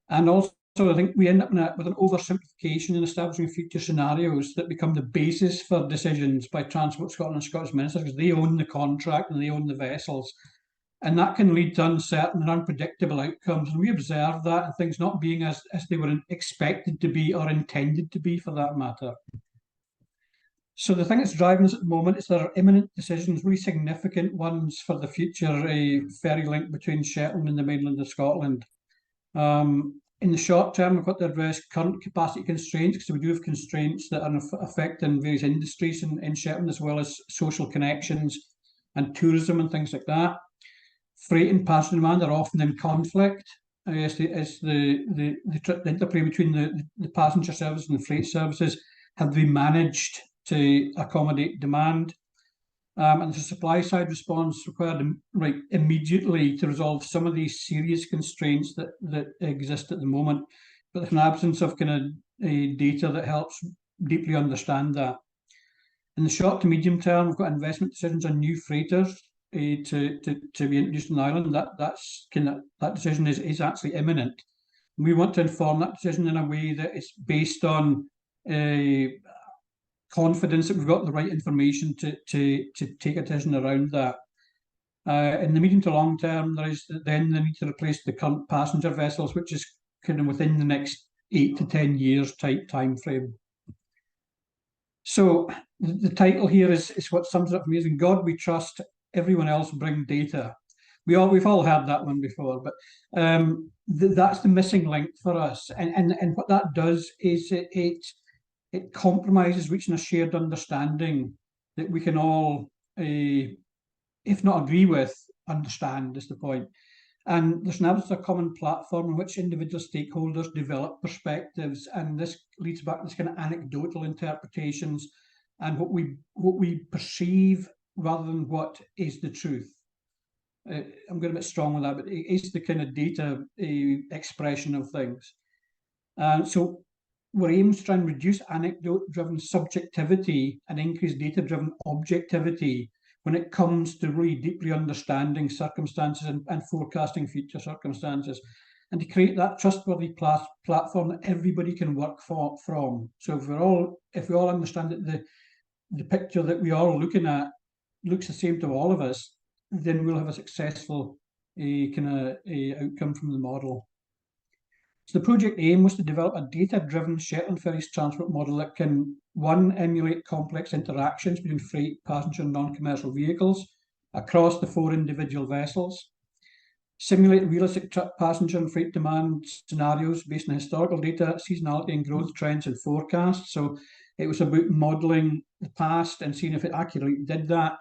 And also I think we end up with an oversimplification in establishing future scenarios that become the basis for decisions by Transport Scotland and Scottish ministers, because they own the contract and they own the vessels. And that can lead to uncertain and unpredictable outcomes. And we observe that, and things not being as they were expected to be or intended to be, for that matter. So the thing that's driving us at the moment is there are imminent decisions, really significant ones for the future ferry link between Shetland and the mainland of Scotland. In the short term, we've got to address current capacity constraints, because we do have constraints that are affecting various industries in Shetland, as well as social connections and tourism and things like that. Freight and passenger demand are often in conflict as the interplay between the passenger services and the freight services have been managed to accommodate demand. And the supply side response required immediately to resolve some of these serious constraints that exist at the moment, but there's an absence of data that helps deeply understand that. In the short to medium term, we've got investment decisions on new freighters to be introduced on the island. That decision is actually imminent. We want to inform that decision in a way that is based on confidence that we've got the right information to take a decision around that. In the medium to long term, there is then the need to replace the current passenger vessels, which is within the next 8 to 10 years type time frame. So the title here is what sums it up for me: is "In God We Trust, Everyone Else Bring Data." We've all heard that one before, but that's the missing link for us. And what that does is it compromises reaching a shared understanding that we can all, if not agree with, understand is the point. And there's an absence of a common platform in which individual stakeholders develop perspectives, and this leads back to this kind of anecdotal interpretations and what we perceive rather than what is the truth. I'm going a bit strong with that, but it is the kind of data expression of things. So we're aiming to try and reduce anecdote-driven subjectivity and increase data-driven objectivity when it comes to really deeply understanding circumstances and forecasting future circumstances, and to create that trustworthy platform that everybody can work from. So if we all understand that the picture that we are looking at looks the same to all of us, then we'll have a successful outcome from the model. So the project aim was to develop a data-driven Shetland Ferries transport model that can, one, emulate complex interactions between freight, passenger and non-commercial vehicles across the 4 individual vessels, simulate realistic passenger and freight demand scenarios based on historical data, seasonality and growth trends and forecasts. So it was about modelling the past and seeing if it accurately did that,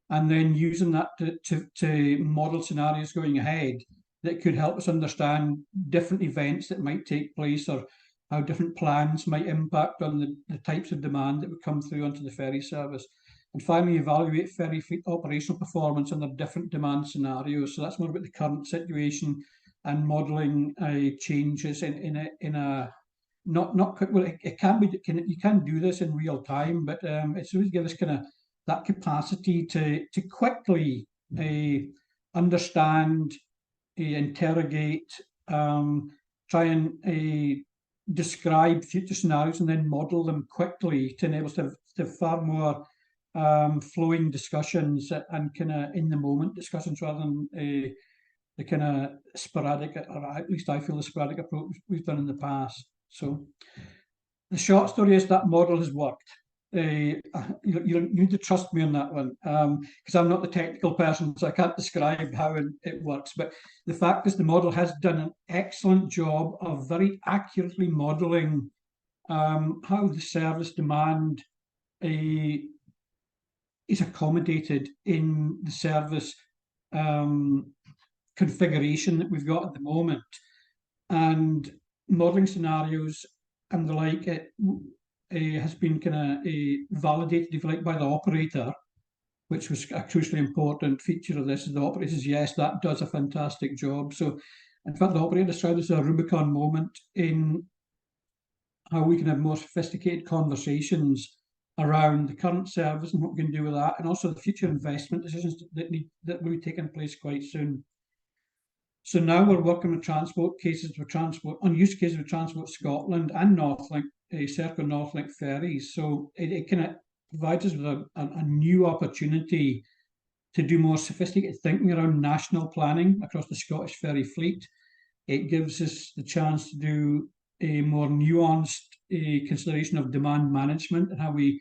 and then using that to model scenarios going ahead that could help us understand different events that might take place, or how different plans might impact on the types of demand that would come through onto the ferry service. And finally, evaluate ferry fleet operational performance under different demand scenarios. So that's more about the current situation and modelling changes in a not quick. Well, it can be, you can do this in real time, but it's really give us that capacity to quickly understand, interrogate, try and describe future scenarios and then model them quickly to enable us to have far more flowing discussions and in the moment discussions, rather than the sporadic, or at least I feel the sporadic approach we've done in the past. So the short story is that model has worked. You need to trust me on that one, because I'm not the technical person, so I can't describe how it works. But the fact is, the model has done an excellent job of very accurately modelling how the service demand is accommodated in the service configuration that we've got at the moment, and modelling scenarios and the like. It has been validated, if you like, by the operator, which was a crucially important feature of this. The operator says, yes, that does a fantastic job. So, in fact, the operator described this as a Rubicon moment in how we can have more sophisticated conversations around the current service and what we can do with that, and also the future investment decisions that will be taking place quite soon. So now we're working with transport cases with transport, on use cases with Transport Scotland and Northlink, Circle Northlink ferries. So it kind of provides us with a new opportunity to do more sophisticated thinking around national planning across the Scottish ferry fleet. It gives us the chance to do a more nuanced consideration of demand management and how we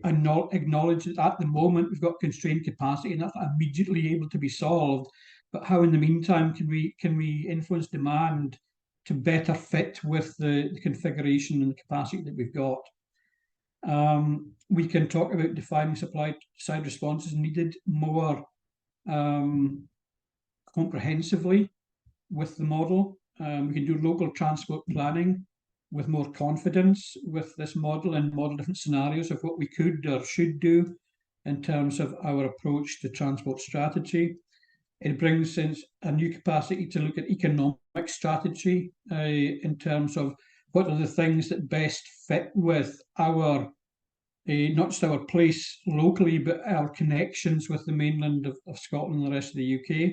acknowledge that at the moment we've got constrained capacity and that's not immediately able to be solved, but how in the meantime can we influence demand to better fit with the configuration and the capacity that we've got. We can talk about defining supply side responses needed more comprehensively with the model. We can do local transport planning with more confidence with this model and model different scenarios of what we could or should do in terms of our approach to transport strategy. It brings in a new capacity to look at economic strategy in terms of what are the things that best fit with our, not just our place locally, but our connections with the mainland of Scotland and the rest of the UK.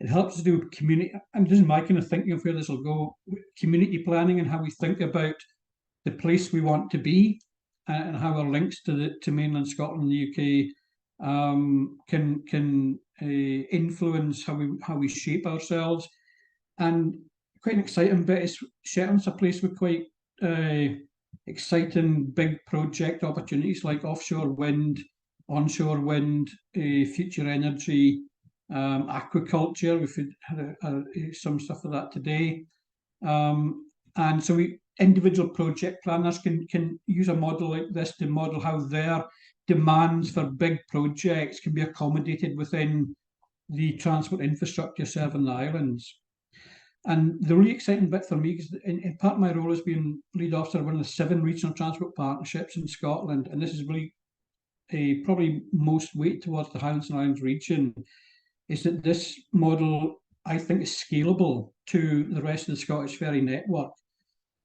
It helps us do community, and this is my kind of thinking of where this will go, community planning and how we think about the place we want to be and how our links to mainland Scotland and the UK can influence how we shape ourselves. And quite an exciting bit is Shetland's a place with quite exciting big project opportunities like offshore wind, onshore wind, future energy, aquaculture. We've had some stuff of that today, and so individual project planners can use a model like this to model how their demands for big projects can be accommodated within the transport infrastructure serving the islands. And the really exciting bit for me is in part of my role as being lead officer of one of the 7 regional transport partnerships in Scotland, and this is really probably most weight towards the Highlands and Islands region, is that this model, I think, is scalable to the rest of the Scottish ferry network.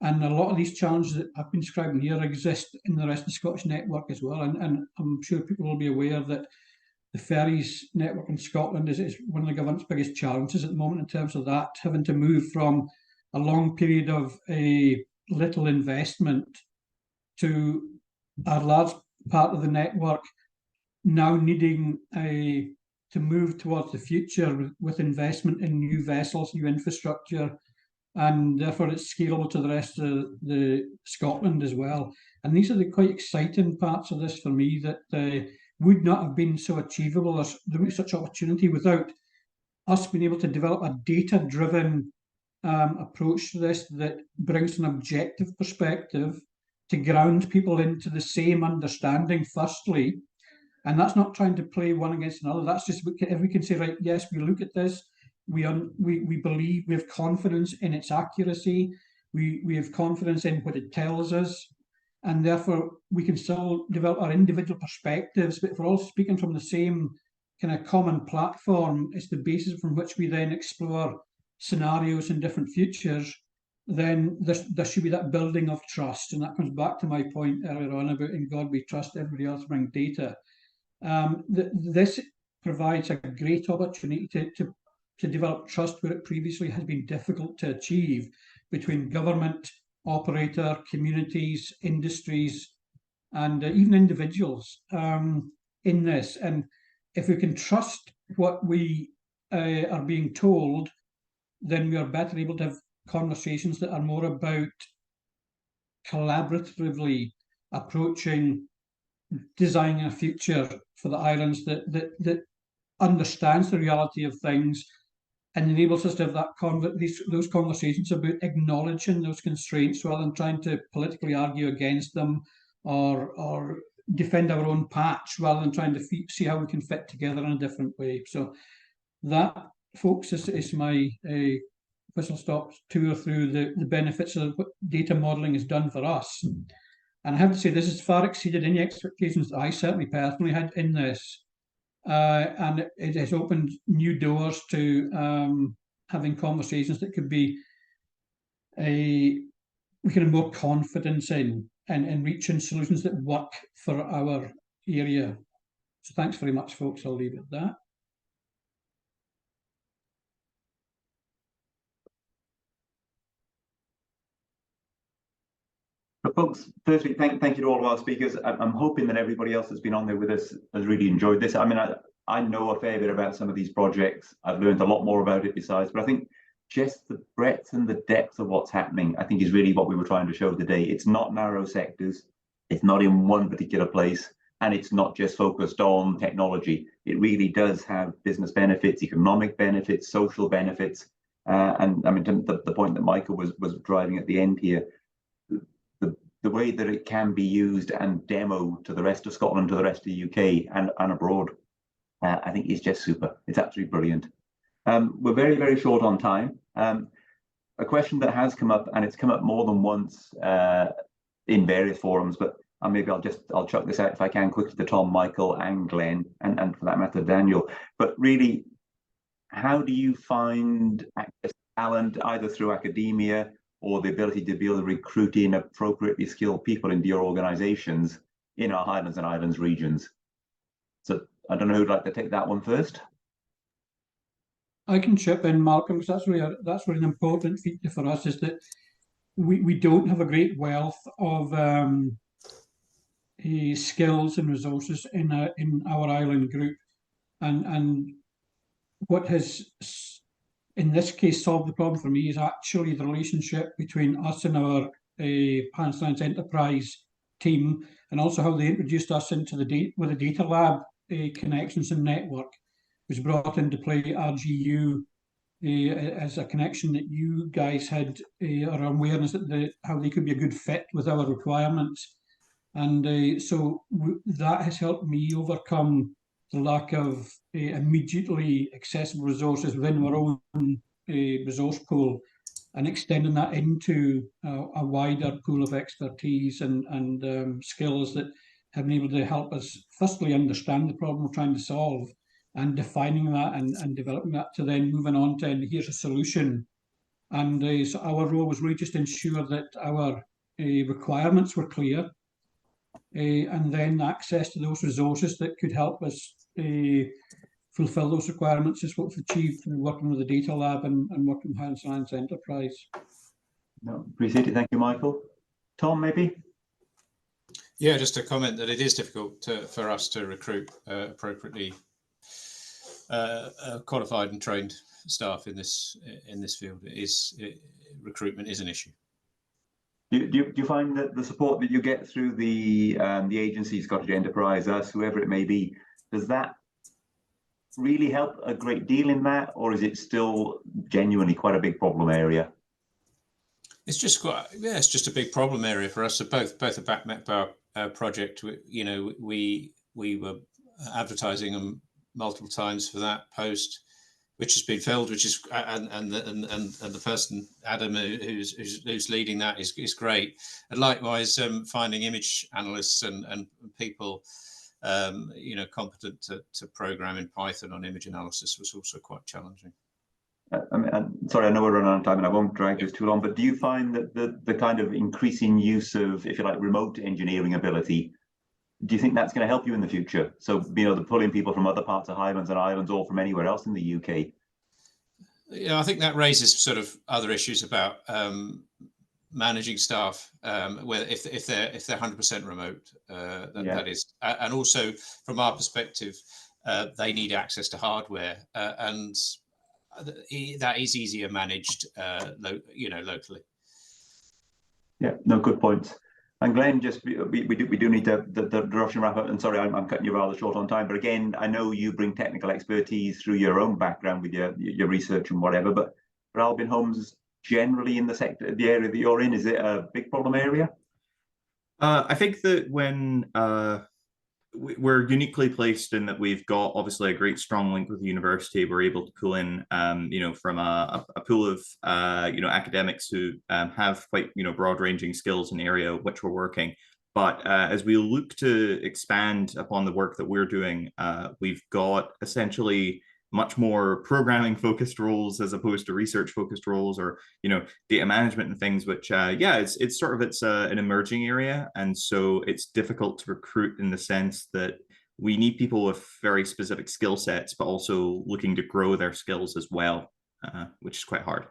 And a lot of these challenges that I've been describing here exist in the rest of the Scottish network as well. And I'm sure people will be aware that the ferries network in Scotland is one of the government's biggest challenges at the moment in terms of that, having to move from a long period of little investment to a large part of the network now needing to move towards the future with investment in new vessels, new infrastructure, and therefore it's scalable to the rest of the Scotland as well. And these are the quite exciting parts of this for me that would not have been so achievable or there would be such opportunity without us being able to develop a data-driven approach to this that brings an objective perspective to ground people into the same understanding firstly. And that's not trying to play one against another. That's just if we can say, right, yes, we look at this, we believe, we have confidence in its accuracy, we have confidence in what it tells us, and therefore we can still develop our individual perspectives, but if we're all speaking from the same kind of common platform, it's the basis from which we then explore scenarios and different futures, then there should be that building of trust. And that comes back to my point earlier on about in God we trust, everybody else bring data. This provides a great opportunity to develop trust where it previously has been difficult to achieve between government, operator, communities, industries, and even individuals in this. And if we can trust what we are being told, then we are better able to have conversations that are more about collaboratively approaching designing a future for the islands that understands the reality of things and enables us to have those conversations about acknowledging those constraints rather than trying to politically argue against them or defend our own patch rather than trying to see how we can fit together in a different way. So that, folks, is my whistle-stop tour through the benefits of what data modelling has done for us. And I have to say, this has far exceeded any expectations that I certainly personally had in this. And it has opened new doors to having conversations that could be we can have more confidence in and reaching solutions that work for our area. So thanks very much, folks. I'll leave it at that. But folks, firstly, thank you to all of our speakers. I'm hoping that everybody else that's been on there with us has really enjoyed this. I mean, I know a fair bit about some of these projects. I've learned a lot more about it besides, but I think just the breadth and the depth of what's happening, I think, is really what we were trying to show today. It's not narrow sectors. It's not in one particular place. And it's not just focused on technology. It really does have business benefits, economic benefits, social benefits. And I mean, the point that Michael was driving at the end here, the way that it can be used and demoed to the rest of Scotland, to the rest of the UK and abroad, I think is just super. It's absolutely brilliant. We're very, very short on time. A question that has come up, and it's come up more than once in various forums, but maybe I'll chuck this out if I can quickly to Tom, Michael, and Glenn, and for that matter, Daniel. But really, how do you find access to talent, either through academia or the ability to be able to recruit in appropriately skilled people into your organisations in our Highlands and Islands regions? So I don't know who'd like to take that one first. I can chip in, Malcolm, because that's really an important feature for us, is that we don't have a great wealth of skills and resources in our island group, and what has in this case solved the problem for me is actually the relationship between us and our Highlands and Islands enterprise team, and also how they introduced us into the data lab connections and network, which brought into play RGU as a connection that you guys had, or awareness that how they could be a good fit with our requirements. And so that has helped me overcome the lack of immediately accessible resources within our own resource pool, and extending that into a wider pool of expertise and skills that have been able to help us firstly understand the problem we're trying to solve, and defining that and developing that to then moving on to, and here's a solution. And so our role was really just to ensure that our requirements were clear, and then access to those resources that could help us fulfill those requirements is what we've achieved through working with the Data Lab and working with Highlands and Islands Enterprise. No, appreciate it. Thank you, Michael. Tom, maybe? Yeah, just a comment that it is difficult for us to recruit appropriately qualified and trained staff in this field. Recruitment is an issue. Do you find that the support that you get through the agency, Scottish Enterprise, us, whoever it may be, does that really help a great deal in that, or is it still genuinely quite a big problem area? It's just it's just a big problem area for us. So both a backmap project, we were advertising them multiple times for that post, which has been filled, which is and the person Adam who's leading that is great. And likewise, finding image analysts and people competent to program in Python on image analysis was also quite challenging. Sorry, I know we're running out of time and I won't drag this too long, but do you find that the kind of increasing use of, if you like, remote engineering ability, do you think that's going to help you in the future? So, the pulling people from other parts of Highlands and Islands or from anywhere else in the UK? Yeah, I think that raises sort of other issues about managing staff, where if they're 100% remote, that is, and also from our perspective, they need access to hardware, and that is easier managed, locally. Yeah, no, good points. And Glenn, just we do need to rush and wrap up. And sorry, I'm cutting you rather short on time. But again, I know you bring technical expertise through your own background with your research and whatever. But for Albyn Homes, generally in the area that you're in, is it a big problem area? I think that when we're uniquely placed in that we've got obviously a great strong link with the university, we're able to pull in, from a pool of, academics who have quite, broad ranging skills in the area which we're working. But as we look to expand upon the work that we're doing, we've got essentially much more programming focused roles as opposed to research focused roles, or data management and things, which it's an emerging area, and so it's difficult to recruit in the sense that we need people with very specific skill sets but also looking to grow their skills as well, which is quite hard.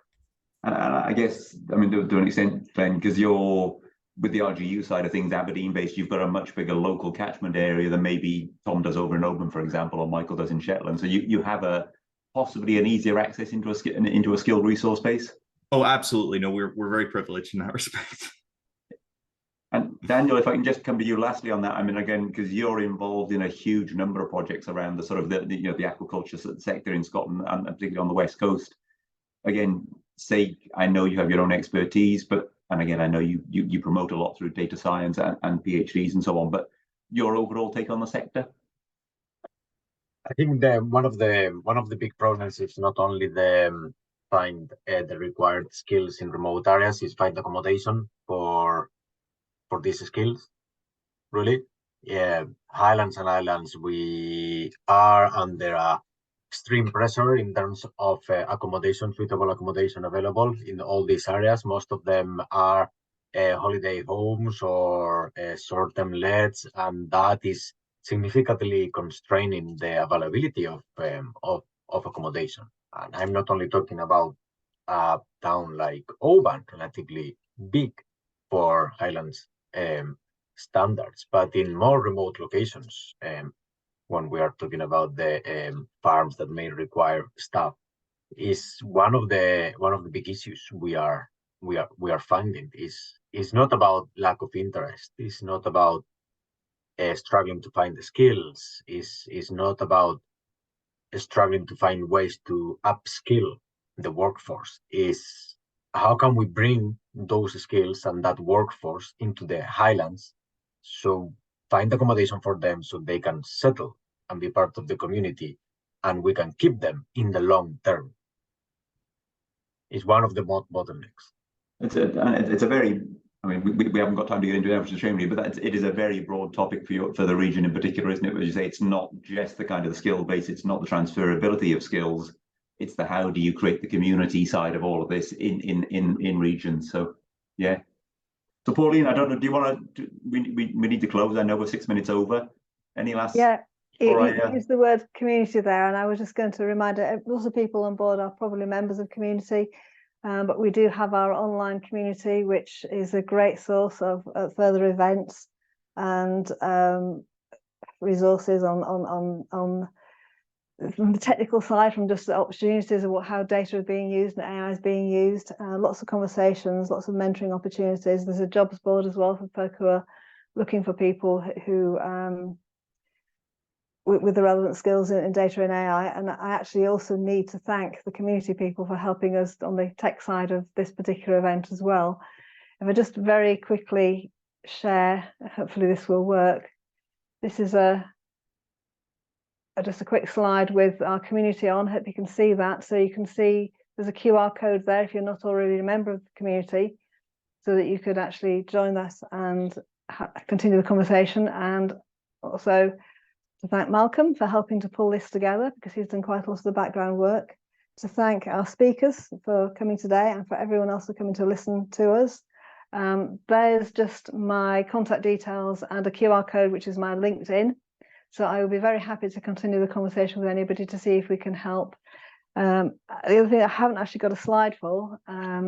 And I guess, to an extent, Glenn, because you're with the RGU side of things, Aberdeen-based, you've got a much bigger local catchment area than maybe Tom does over in Oban, for example, or Michael does in Shetland. So you have possibly an easier access into a skilled resource base. Oh, absolutely. No, we're very privileged in that respect. And Daniel, if I can just come to you lastly on that, I mean, again, because you're involved in a huge number of projects around the sort of the aquaculture sector in Scotland and particularly on the West Coast. Again, I know you have your own expertise, and again, I know you promote a lot through data science and PhDs and so on, but your overall take on the sector? I think one of the big problems is not only find the required skills in remote areas, is find accommodation for these skills. Really, yeah. Highlands and Islands, we are under extreme pressure in terms of suitable accommodation available in all these areas. Most of them are holiday homes or short-term lets, and that is significantly constraining the availability of accommodation. And I'm not only talking about a town like Oban, relatively big for Highlands standards, but in more remote locations, when we are talking about the farms that may require staff, is one of the big issues we are finding. Is not about lack of interest. It's not about struggling to find the skills. Is not about struggling to find ways to upskill the workforce. Is how can we bring those skills and that workforce into the Highlands, so find accommodation for them so they can settle and be part of the community, and we can keep them in the long term. Is one of the bottlenecks. It's a very, I mean, we haven't got time to get into it, which is a shame, but it is a very broad topic for the region in particular, isn't it? As you say, it's not just the kind of the skill base, it's not the transferability of skills, it's the how do you create the community side of all of this in regions. So yeah. So Pauline, I don't know, do you want to? We need to close. I know we're 6 minutes over. Any last? Yeah. You used the word community there, and I was just going to remind lots of people on board are probably members of community, but we do have our online community, which is a great source of further events and resources on from the technical side, from just the opportunities of how data is being used and AI is being used. Lots of conversations, lots of mentoring opportunities. There's a jobs board as well for folk who are looking for people who with the relevant skills in data and AI. And I actually also need to thank the community people for helping us on the tech side of this particular event as well. If I just very quickly share, hopefully this will work. This is just a quick slide with our community on. Hope you can see that. So you can see there's a QR code there if you're not already a member of the community, so that you could actually join us and continue the conversation. And also to thank Malcolm for helping to pull this together, because he's done quite a lot of the background work. To thank our speakers for coming today, and for everyone else for coming to listen to us. There's just my contact details and a QR code, which is my LinkedIn. So I will be very happy to continue the conversation with anybody to see if we can help. The other thing I haven't actually got a slide for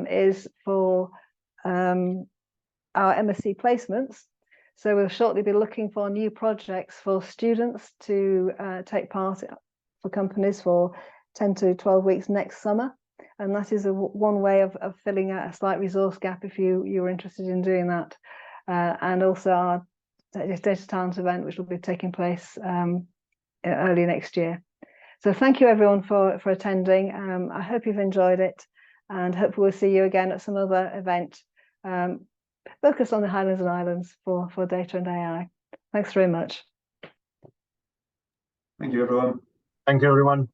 is for our MSc placements. So we'll shortly be looking for new projects for students to take part for companies for 10 to 12 weeks next summer. And that is one way of filling out a slight resource gap if you're interested in doing that. And also our Data Talent event, which will be taking place early next year. So thank you everyone for attending. I hope you've enjoyed it, and hopefully we'll see you again at some other event focused on the Highlands and Islands for data and AI. Thanks very much. Thank you, everyone. Thank you, everyone.